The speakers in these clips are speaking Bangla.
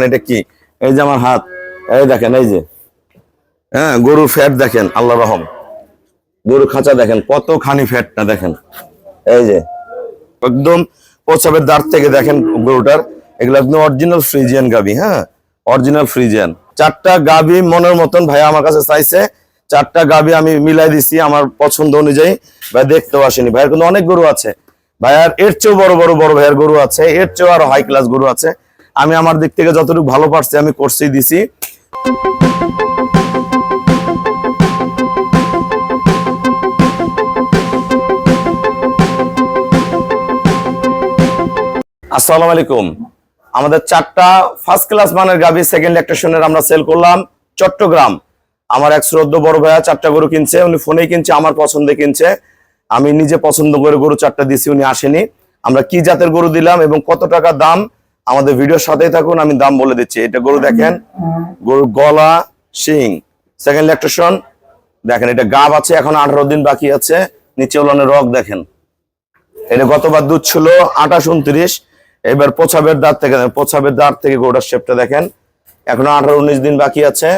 এটা কি এই যে আমার হাত, এই দেখেন, এই যে হ্যাঁ গরুর ফ্যাট দেখেন, আল্লাহ রহম। গরু খাঁচা দেখেন কতখানি ফ্যাটটা দেখেন, এই যে একদম প্রসাবের দাঁড় থেকে দেখেন গরুটার। এগুলো একদম অরিজিনাল ফ্রিজিয়ান গাবি, হ্যাঁ অরিজিনাল ফ্রিজিয়ান। 4টা গাবি মনের মতন ভাই আমার কাছে চাইছে, 4টা গাবি আমি মিলাই দিছি আমার পছন্দ অনুযায়ী। ভাই দেখতেও আসেনি, ভাইয়ের কিন্তু অনেক গরু আছে, ভাইয়ার এর চেয়েও বড় বড় ভাইয়ের গরু আছে, এর চেয়েও আরো হাই ক্লাস গরু আছে। আমি আমার দিক থেকে যতটুকু ভালো পারছি আমি করছি দিছি। আসসালামু আলাইকুম। আমাদের 4টা ফার্স্ট ক্লাস মানের গাবি সেকেন্ড ল্যাকটেশনের আমরা সেল করলাম চট্টগ্রাম। আমার এক শ্রদ্ধ বড় ভাইয়া 4টা গরু কিনছে, উনি ফোনেই কিনছে, আমার পছন্দে কিনছে। আমি নিজে পছন্দ করে গরু 4টা দিছি, উনি আসেনি। আমরা কি জাতের গরু দিলাম এবং কত টাকা দাম আমাদের ভিডিওর সাথেই থাকুন, আমি দাম বলে দিচ্ছি। এটা গরু দেখেন, গরুর গলা, শিং, সেকেন্ড ল্যাকটেশন দেখেন। এটা গাব আছে, এখন 18 দিন বাকি আছে। নিচে উলানের রগ দেখেন। এটা গতবার দুধ ছিল 28-29, এবার প্রসাবের দাঁত থেকে গরুটার শেপটা দেখেন। এখন 18-19 দিন বাকি আছে।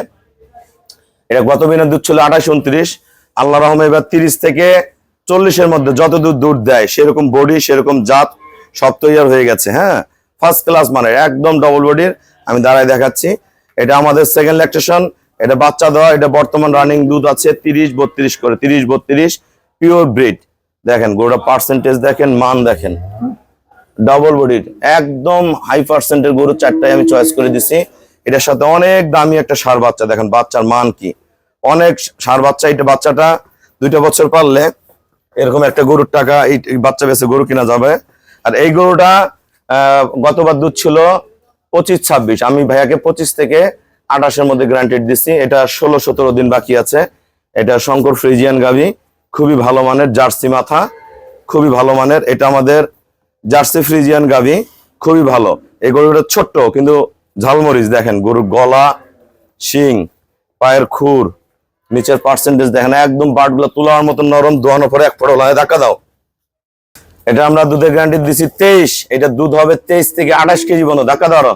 এটা গত দিনের দুধ ছিল 28-29, আল্লাহ রহমে এবার 30 থেকে 40-এর মধ্যে যত দুধ দেয় সেরকম বডি সেরকম জাত সব তৈরি হয়ে গেছে। হ্যাঁ ফার্স্ট ক্লাস মানে একদম ডবল বডির। আমি দাঁড়ায় দেখাচ্ছি। এটা আমাদের সেকেন্ড ল্যাকটেশন, এটা বাচ্চা দেওয়া। এটা বর্তমান রানিং দুধ আছে 30-32 করে, 30-32 পিওর ব্রিড। দেখেন গরুটা পার্সেন্টেজ দেখেন, মান দেখেন, ডাবল বডির একদম হাই পার্সেন্টের গরু 4টাই আমি চয়েস করে দিছি। এটার সাথে অনেক দামি একটা ষাঁড় বাচ্চা দেখেন, বাচ্চার মান কি, অনেক ষাঁড় বাচ্চা। এটা বাচ্চাটা 2টা বছর পারলে এরকম একটা গরুর টাকা এই বাচ্চা বেচে গরু কিনা যাবে। আর এই গরুটা গতবার দুধ ছিল 25-26, আমি ভাইয়াকে 25 থেকে 28-এর মধ্যে গ্যারান্টেড দিচ্ছি। এটা 16-17 দিন বাকি আছে। এটা শঙ্কর ফ্রিজিয়ান গাভি, খুবই ভালো মানের, জার্সি মাথা, খুবই ভালো মানের। এটা আমাদের জার্সি ফ্রিজিয়ান গাভি, খুবই ভালো। এই গরুটা ছোট্ট কিন্তু ঝালমরিচ দেখেন, গরুর গলা, শিং, পায়ের খুর, নিচের পার্সেন্টেজ দেখেন, একদম বাটগুলো তুলার মতো নরম, দোয়ানো পরে এক ফোঁটা লাগে। ধাক্কা দাও। এটা আমরা দুধের গ্যারান্টি দিছি 23, এটা দুধ হবে 23 থেকে 28 কেজি পর্যন্ত। ধাক্কা দাও।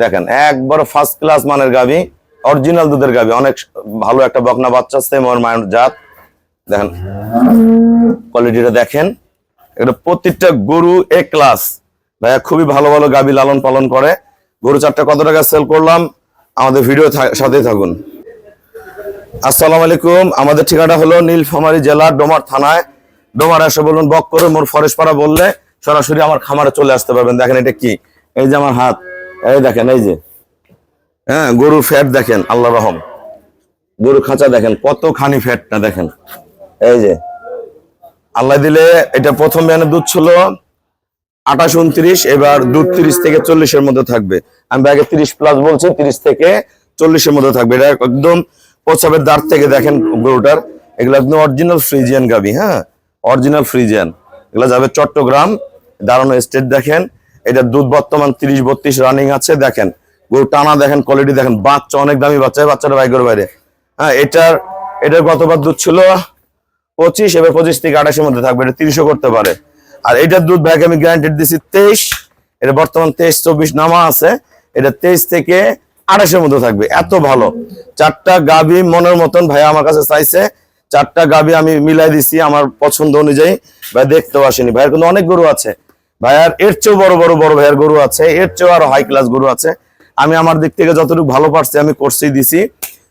দেখেন একবার ফার্স্ট ক্লাস মানের গাভি, অরিজিনাল দুধের গাভি, অনেক ভালো একটা বকনা বাচ্চা, সেম ওর মায়ের জাত। দেখেন কোয়ালিটিটা দেখেন। এটা প্রত্যেকটা গরু এ ক্লাস। ভাইয়া খুবই ভালো ভালো গাভি লালন পালন করে। গরু 4টা কত টাকা সেল করলাম আমাদের ভিডিও সাথে থাকুন। আসসালামু আলাইকুম। আমাদের ঠিকানা হলো নীলফামারী জেলা ডোমার থানায়। ডোমার এসে বলুন বক করে মোর ফরেশপাড়া বললে সরাসরি আমার খামারে চলে আসতে পারবেন। দেখেন এটা কি, এই যে আমার হাত, এই দেখেন, এই যে হ্যাঁ গরুর ফ্যাট দেখেন, আল্লাহ রহম। গরু খাঁচা দেখেন কতখানি ফ্যাটটা দেখেন, এই যে আল্লাহ দিলে। এটা প্রথম বিয়ানের দুধ ছিল 28-29, এবার দুধ 30 থেকে 40-এর মধ্যে থাকবে। আমি আগে 30+ বলছি, 30 থেকে 40-এর মধ্যে থাকবে। এটা একদম প্রসাবের দাঁড় থেকে দেখেন গরুটার। এগুলো একদম অরিজিনাল ফ্রিজিয়ান গাবি, হ্যাঁ অরিজিনাল ফ্রিজিয়ান। এগুলো যাবে চট্টগ্রাম, দাঁড়ানো স্টেট দেখেন। এটা দুধ বর্তমান 30-32 রানিং আছে। দেখেন গরু টানা দেখেন, কোয়ালিটি দেখেন, বাচ্চা অনেক দামি বাচ্চা, বাচ্চাটা বাইকের বাইরে। হ্যাঁ এটার গতবার দুধ ছিল 25, এবার 25 থেকে 28-এর মধ্যে থাকবে। এটা 30ও করতে পারে। আর এটার দুধ ভাইকে আমি গ্যারান্টেড দিছি 23, এটা বর্তমান 23-24 নামা আছে। এটা 23 থেকে 28-এর মধ্যে থাকবে। এত ভালো 4টা গাভি মনের মতন ভাইয়া আমার কাছে চাইছে। 4টা গাভি আমি মিলাই দিছি আমার পছন্দ অনুযায়ী। ভাই দেখতেও আসেনি, ভাইয়ের কিন্তু অনেক গরু আছে, ভাইয়ার এর চেয়েও বড় ভাইয়ের গরু আছে, এর চেয়েও আরো হাই ক্লাস গরু আছে। আমি আমার দিক থেকে যতটুকু ভালো পারছি আমি করছি দিছি।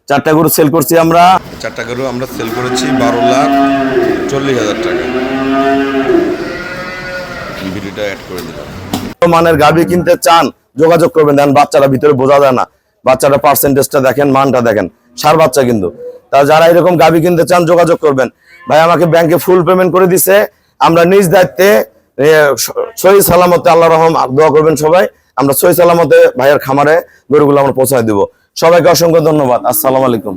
4টা গরু সেল করছি আমরা, 4টা গরু আমরা সেল করেছি 12,40,000 টাকা। ভিডিওটা অ্যাড করে দিলাম। মানের গাভি কিনতে চান যোগাযোগ করবেন। দেখেন বাচ্চাটা ভিতরে বোঝা যায় না, বাচ্চাটা পার্সেন্টেজটা দেখেন, মানটা দেখেন, ষাঁড় বাচ্চা কিন্তু। তা যারা এরকম গাভি কিনতে চান যোগাযোগ করবেন। ভাই আমাকে ব্যাংকে ফুল পেমেন্ট করে দিছে, আমরা নিজ দায়িত্বে সহি সালামতে, আল্লাহ রহম দোয়া করবেন সবাই, আমরা সহি সালামতে ভাইয়ের খামারে গরুগুলো আমরা পৌঁছায় দিব। সবাইকে অসংখ্য ধন্যবাদ। আসসালামু আলাইকুম।